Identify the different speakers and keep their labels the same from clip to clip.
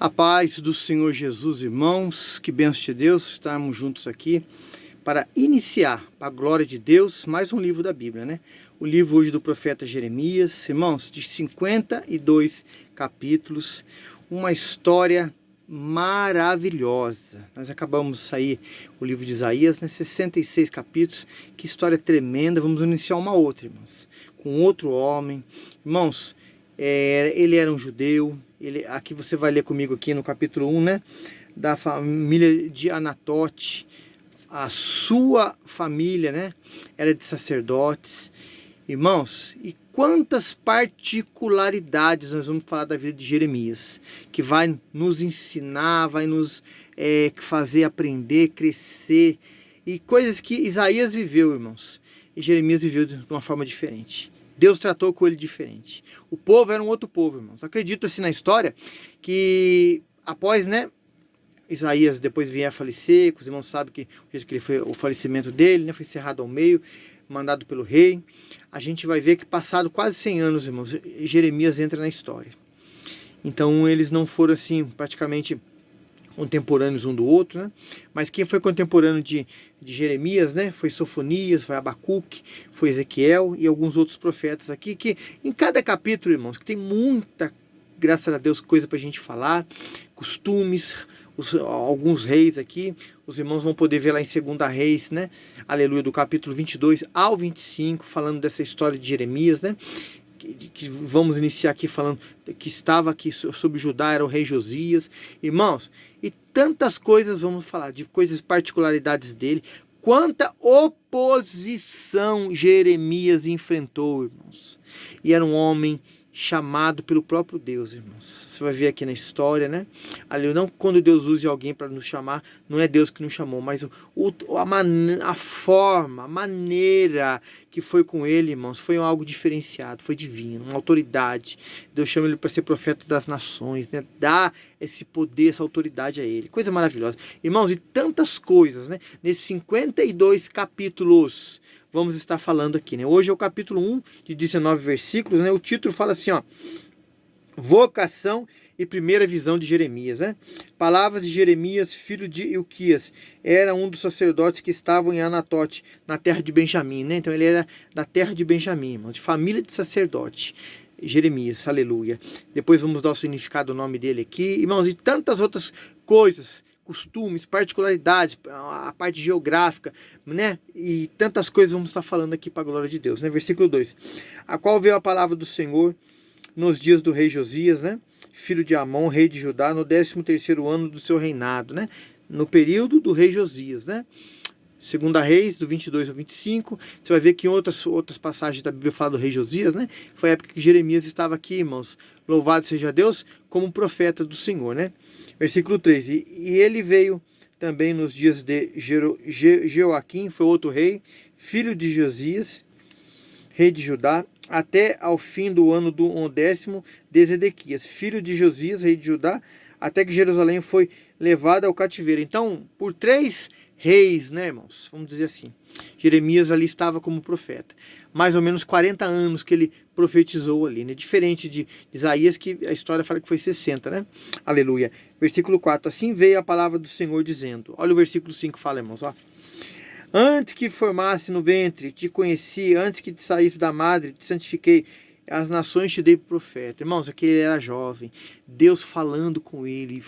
Speaker 1: A paz do Senhor Jesus, irmãos, que bênção de Deus estarmos juntos aqui para iniciar, para a glória de Deus, mais um livro da Bíblia, né? O livro hoje do profeta Jeremias, irmãos, de 52 capítulos, uma história maravilhosa. Nós acabamos de sair o livro de Isaías, né? 66 capítulos, que história tremenda. Vamos iniciar uma outra, irmãos, com outro homem. Irmãos, ele era um judeu. Aqui você vai ler comigo aqui no capítulo 1, né? Da família de Anatote. A sua família, né? Era de sacerdotes. Irmãos, e quantas particularidades nós vamos falar da vida de Jeremias, que vai nos ensinar, vai nos fazer aprender, crescer, e coisas que Isaías viveu, irmãos, e Jeremias viveu de uma forma diferente. Deus tratou com ele diferente. O povo era um outro povo, irmãos. Acredita-se na história que após, né, Isaías depois vinha a falecer, que os irmãos sabem que o falecimento dele, né, foi cerrado ao meio, mandado pelo rei. A gente vai ver que passado quase 100 anos, irmãos, Jeremias entra na história. Então eles não foram assim praticamente contemporâneos um do outro, né? Mas quem foi contemporâneo de Jeremias, né? Foi Sofonias, foi Abacuque, foi Ezequiel e alguns outros profetas aqui, que em cada capítulo, irmãos, que tem muita, graças a Deus, coisa para a gente falar, costumes, alguns reis aqui, os irmãos vão poder ver lá em 2 Reis, né? Aleluia, do capítulo 22 ao 25, falando dessa história de Jeremias, né? Que vamos iniciar aqui falando que estava aqui sobre Judá, era o rei Josias, irmãos, e tantas coisas vamos falar, de coisas, particularidades dele, quanta oposição Jeremias enfrentou, irmãos, e era um homem chamado pelo próprio Deus, irmãos. Você vai ver aqui na história, né? Ali, não quando Deus use alguém para nos chamar, não é Deus que nos chamou, mas a forma, a maneira que foi com ele, irmãos, foi algo diferenciado, foi divino, uma autoridade. Deus chama ele para ser profeta das nações, né? Dá esse poder, essa autoridade a ele. Coisa maravilhosa. Irmãos, e tantas coisas, né? Nesses 52 capítulos, vamos estar falando aqui, né? Hoje é o capítulo 1, de 19 versículos, né? O título fala assim, ó: vocação e primeira visão de Jeremias, né? Palavras de Jeremias, filho de Ilquias, era um dos sacerdotes que estavam em Anatote, na terra de Benjamim, né? Então ele era da terra de Benjamim, irmão, de família de sacerdote. Jeremias, aleluia. Depois vamos dar o significado do nome dele aqui, irmãos, e tantas outras coisas, costumes, particularidades, a parte geográfica, né? E tantas coisas vamos estar falando aqui para a glória de Deus, né? Versículo 2. A qual veio a palavra do Senhor nos dias do rei Josias, né? Filho de Amon, rei de Judá, no 13º ano do seu reinado, né? No período do rei Josias, né? 2 Reis, do 22 ao 25, você vai ver que em outras passagens da Bíblia fala do rei Josias, né? Foi a época que Jeremias estava aqui, irmãos. Louvado seja Deus, como profeta do Senhor, né? Versículo 3. E ele veio também nos dias de Jeoaquim, foi outro rei, filho de Josias, rei de Judá, até ao fim do ano do 10º de Zedequias, filho de Josias, rei de Judá, até que Jerusalém foi levada ao cativeiro. Então, por 3 reis, né, irmãos? Vamos dizer assim. Jeremias ali estava como profeta. Mais ou menos 40 anos que ele profetizou ali, né? Diferente de Isaías, que a história fala que foi 60, né? Aleluia. Versículo 4. Assim veio a palavra do Senhor dizendo. Olha o versículo 5, fala, irmãos, ó. Antes que formasse no ventre, te conheci, antes que te saísse da madre, te santifiquei, as nações te dei por profeta. Irmãos, aqui ele era jovem, Deus falando com ele,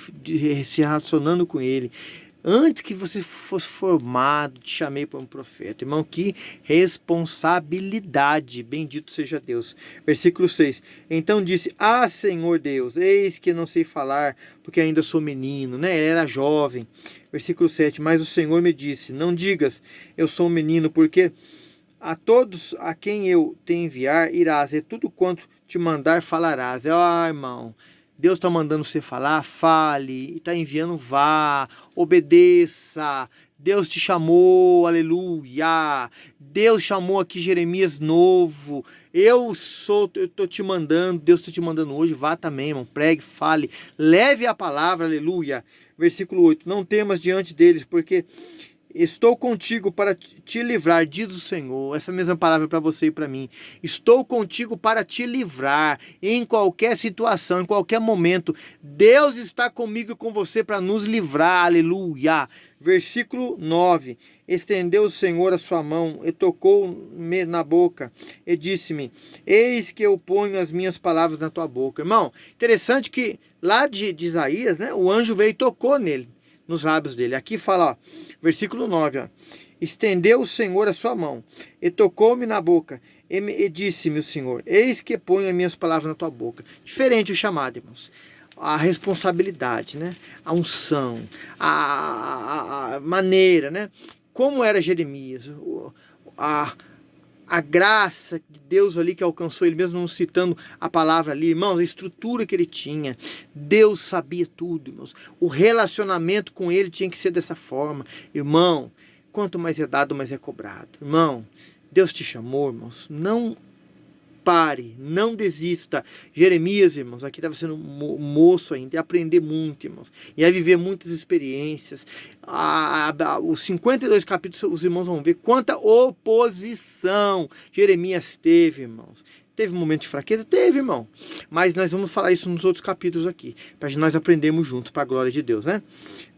Speaker 1: se relacionando com ele. Antes que você fosse formado, te chamei para um profeta. Irmão, que responsabilidade, bendito seja Deus. Versículo 6. Então disse, Senhor Deus, eis que não sei falar, porque ainda sou menino, né? Ele era jovem. Versículo 7. Mas o Senhor me disse, não digas, eu sou um menino, porque a todos a quem eu te enviar irás, e tudo quanto te mandar falarás. Irmão, Deus está mandando você falar, fale, está enviando, vá, obedeça. Deus te chamou, aleluia. Deus chamou aqui Jeremias novo. Eu estou te mandando, Deus está te mandando hoje, vá também, irmão, pregue, fale, leve a palavra, aleluia. Versículo 8, não temas diante deles, porque Estou contigo para te livrar, diz o Senhor. Essa mesma palavra para você e para mim. Estou contigo para te livrar em qualquer situação, em qualquer momento. Deus está comigo e com você para nos livrar. Aleluia. Versículo 9. Estendeu o Senhor a sua mão e tocou-me na boca e disse-me: eis que eu ponho as minhas palavras na tua boca. Irmão, interessante que lá de Isaías, né, o anjo veio e tocou nele, nos lábios dele. Aqui fala, ó, versículo 9, ó, estendeu o Senhor a sua mão e tocou-me na boca e disse-me o Senhor: eis que ponho as minhas palavras na tua boca. Diferente o chamado, irmãos. A responsabilidade, né? A unção, a maneira, né? Como era Jeremias, a graça de Deus ali que alcançou ele, mesmo não citando a palavra ali, irmãos, a estrutura que ele tinha. Deus sabia tudo, irmãos. O relacionamento com ele tinha que ser dessa forma. Irmão, quanto mais é dado, mais é cobrado. Irmão, Deus te chamou, irmãos. Não pare, não desista. Jeremias, irmãos, aqui estava sendo moço ainda, ia aprender muito, irmãos, ia viver muitas experiências. Os 52 capítulos, os irmãos vão ver quanta oposição Jeremias teve, irmãos. Teve um momento de fraqueza? Teve, irmão. Mas nós vamos falar isso nos outros capítulos aqui, para nós aprendermos juntos, para a glória de Deus, né?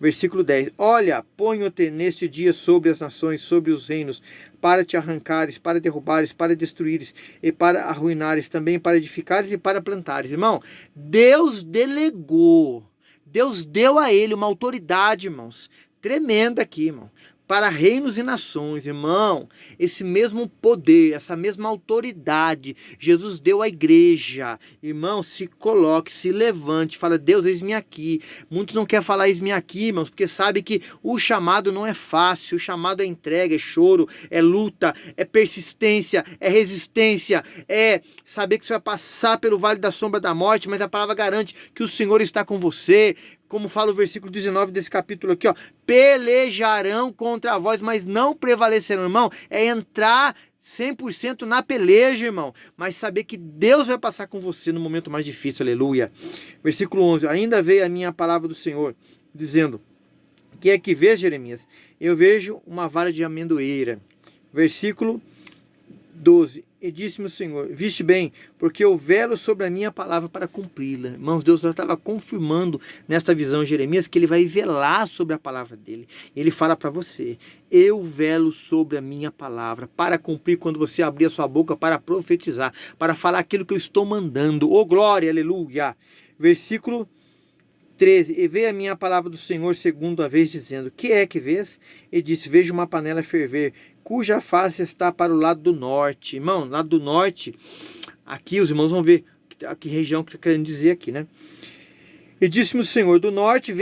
Speaker 1: Versículo 10. Olha, ponho-te neste dia sobre as nações, sobre os reinos, para te arrancares, para derrubares, para destruíres, e para arruinares, também para edificares e para plantares. Irmão, Deus delegou, Deus deu a ele uma autoridade, irmãos, tremenda aqui, irmão, para reinos e nações, irmão. Esse mesmo poder, essa mesma autoridade, Jesus deu à igreja. Irmão, se coloque, se levante, fala: Deus, eis-me aqui. Muitos não querem falar eis-me aqui, irmãos, porque sabe que o chamado não é fácil. O chamado é entrega, é choro, é luta, é persistência, é resistência, é saber que você vai passar pelo vale da sombra da morte, mas a palavra garante que o Senhor está com você. Como fala o versículo 19 desse capítulo aqui, ó, pelejarão contra vós, mas não prevalecerão, irmão. É entrar 100% na peleja, irmão, mas saber que Deus vai passar com você no momento mais difícil, aleluia. Versículo 11, ainda veio a minha palavra do Senhor, dizendo: que é que vês, Jeremias? Eu vejo uma vara de amendoeira. Versículo 12, e disse-me o Senhor: viste bem, porque eu velo sobre a minha palavra para cumpri-la. Irmãos, Deus já estava confirmando nesta visão Jeremias que ele vai velar sobre a palavra dele. Ele fala para você: eu velo sobre a minha palavra para cumprir quando você abrir a sua boca para profetizar, para falar aquilo que eu estou mandando. Oh, glória, aleluia. Versículo 13, e veio a minha palavra do Senhor segunda vez, dizendo: que é que vês? E disse: vejo uma panela ferver, cuja face está para o lado do norte. Irmão, lado do norte, aqui os irmãos vão ver que região que está querendo dizer aqui, né? E disse-me o Senhor: do norte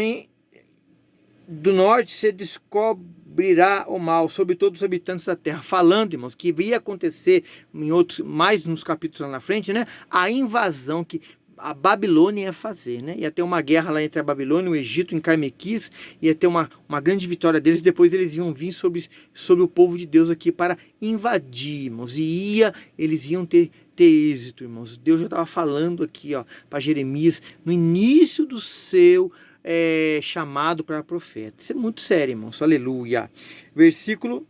Speaker 1: se descobrirá o mal sobre todos os habitantes da terra. Falando, irmãos, que ia acontecer em outros, mais nos capítulos lá na frente, né? A invasão que a Babilônia ia fazer, né? Ia ter uma guerra lá entre a Babilônia e o Egito em Carmequis, ia ter uma grande vitória deles, depois eles iam vir sobre o povo de Deus aqui para invadir, irmãos, e eles iam ter êxito, irmãos. Deus já estava falando aqui, ó, para Jeremias, no início do seu chamado para profeta. Isso é muito sério, irmãos, aleluia. Versículo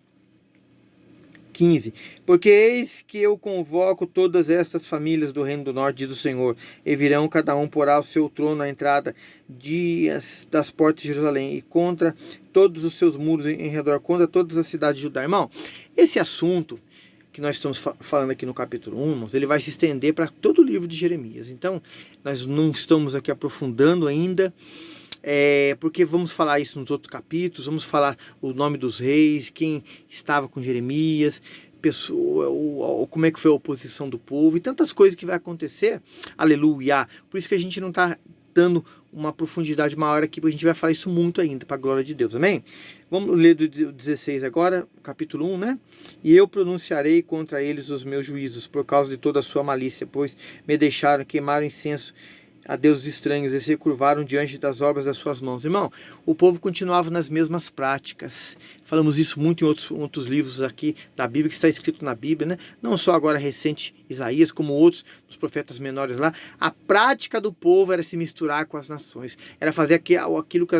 Speaker 1: 15, porque eis que eu convoco todas estas famílias do reino do norte, diz o Senhor, e virão, cada um porá o seu trono à entrada das portas de Jerusalém, e contra todos os seus muros em redor, contra todas as cidades de Judá. Irmão, esse assunto que nós estamos falando aqui no capítulo 1, irmãos, ele vai se estender para todo o livro de Jeremias. Então, nós não estamos aqui aprofundando ainda, porque vamos falar isso nos outros capítulos, vamos falar o nome dos reis, quem estava com Jeremias, como é que foi a oposição do povo e tantas coisas que vai acontecer, aleluia. Por isso que a gente não está dando uma profundidade maior aqui, porque a gente vai falar isso muito ainda, para a glória de Deus, amém? Vamos ler do 16 agora, capítulo 1, né? E eu pronunciarei contra eles os meus juízos, por causa de toda a sua malícia, pois me deixaram, queimaram incenso a deuses estranhos e se curvaram diante das obras das suas mãos. Irmão, o povo continuava nas mesmas práticas. Falamos isso muito em outros livros aqui da Bíblia, que está escrito na Bíblia, né? Não só agora recente Isaías, como outros dos profetas menores lá, a prática do povo era se misturar com as nações, era fazer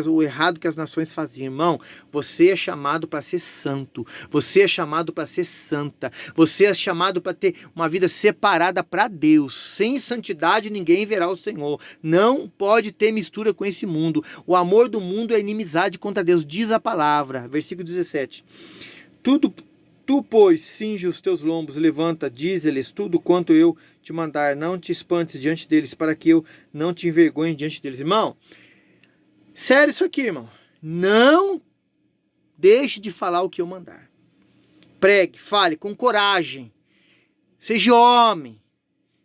Speaker 1: o errado que as nações faziam. Irmão, você é chamado para ser santo, você é chamado para ser santa, você é chamado para ter uma vida separada para Deus. Sem santidade ninguém verá o Senhor. Não pode ter mistura com esse mundo. O amor do mundo é inimizade contra Deus, diz a palavra. Versículo 17. Tu, pois, cinge os teus lombos, levanta, dize-lhes tudo quanto eu te mandar, não te espantes diante deles, para que eu não te envergonhe diante deles. Irmão, sério isso aqui, irmão. Não deixe de falar o que eu mandar. Pregue, fale com coragem. Seja homem,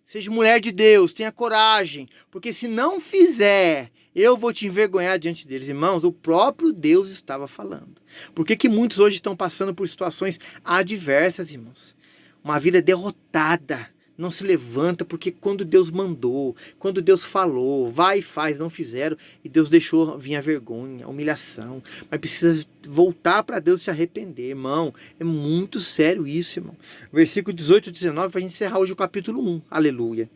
Speaker 1: seja mulher de Deus, tenha coragem, porque se não fizer, eu vou te envergonhar diante deles. Irmãos, o próprio Deus estava falando. Por que muitos hoje estão passando por situações adversas, irmãos? Uma vida derrotada, não se levanta, porque quando Deus mandou, quando Deus falou, vai e faz, não fizeram, e Deus deixou vir a vergonha, a humilhação. Mas precisa voltar para Deus e se arrepender, irmão. É muito sério isso, irmão. Versículo 18 e 19, para a gente encerrar hoje o capítulo 1. Aleluia.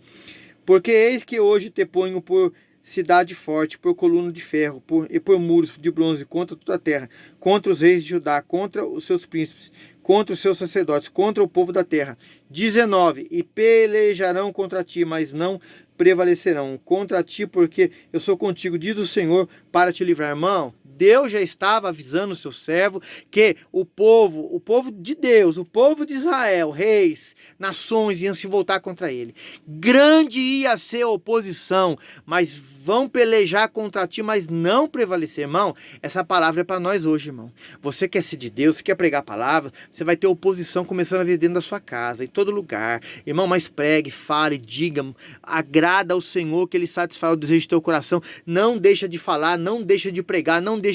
Speaker 1: Porque eis que hoje te ponho por cidade forte, por coluna de ferro, e por muros de bronze contra toda a terra, contra os reis de Judá, contra os seus príncipes, contra os seus sacerdotes, contra o povo da terra. 19. E pelejarão contra ti, mas não prevalecerão contra ti, porque eu sou contigo, diz o Senhor, para te livrar. Irmão, Deus já estava avisando o seu servo que o povo de Deus, o povo de Israel, reis, nações, iam se voltar contra ele. Grande ia ser a oposição, mas vão pelejar contra ti, mas não prevalecer. Irmão, essa palavra é para nós hoje, irmão. Você quer ser de Deus, você quer pregar a palavra, você vai ter oposição começando a vir dentro da sua casa, em todo lugar. Irmão, mas pregue, fale, diga, agrada ao Senhor, que Ele satisfaz o desejo do teu coração. Não deixa de falar, não deixa de pregar, não deixa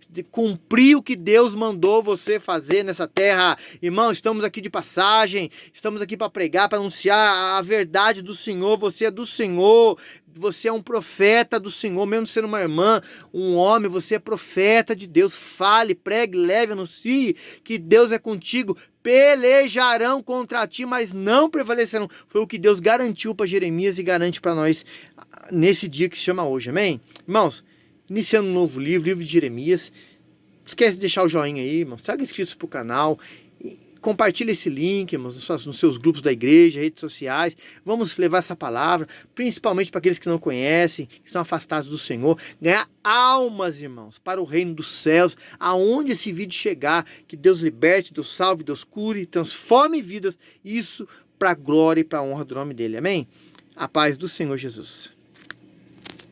Speaker 1: de cumprir o que Deus mandou você fazer nessa terra. Irmão, estamos aqui de passagem, estamos aqui para pregar, para anunciar a verdade do Senhor. Você é do Senhor, você é um profeta do Senhor, mesmo sendo uma irmã, um homem, você é profeta de Deus. Fale, pregue, leve, anuncie que Deus é contigo. Pelejarão contra ti, mas não prevalecerão. Foi o que Deus garantiu para Jeremias e garante para nós nesse dia que se chama hoje, amém? Irmãos, iniciando um novo livro, livro de Jeremias. Não esquece de deixar o joinha aí, irmãos. Traga inscritos para o canal. Compartilhe esse link, irmãos, nos seus grupos da igreja, redes sociais. Vamos levar essa palavra, principalmente para aqueles que não conhecem, que estão afastados do Senhor. Ganhar almas, irmãos, para o reino dos céus. Aonde esse vídeo chegar, que Deus liberte, Deus salve, Deus cure, transforme vidas. Isso para a glória e para a honra do nome dele. Amém? A paz do Senhor Jesus.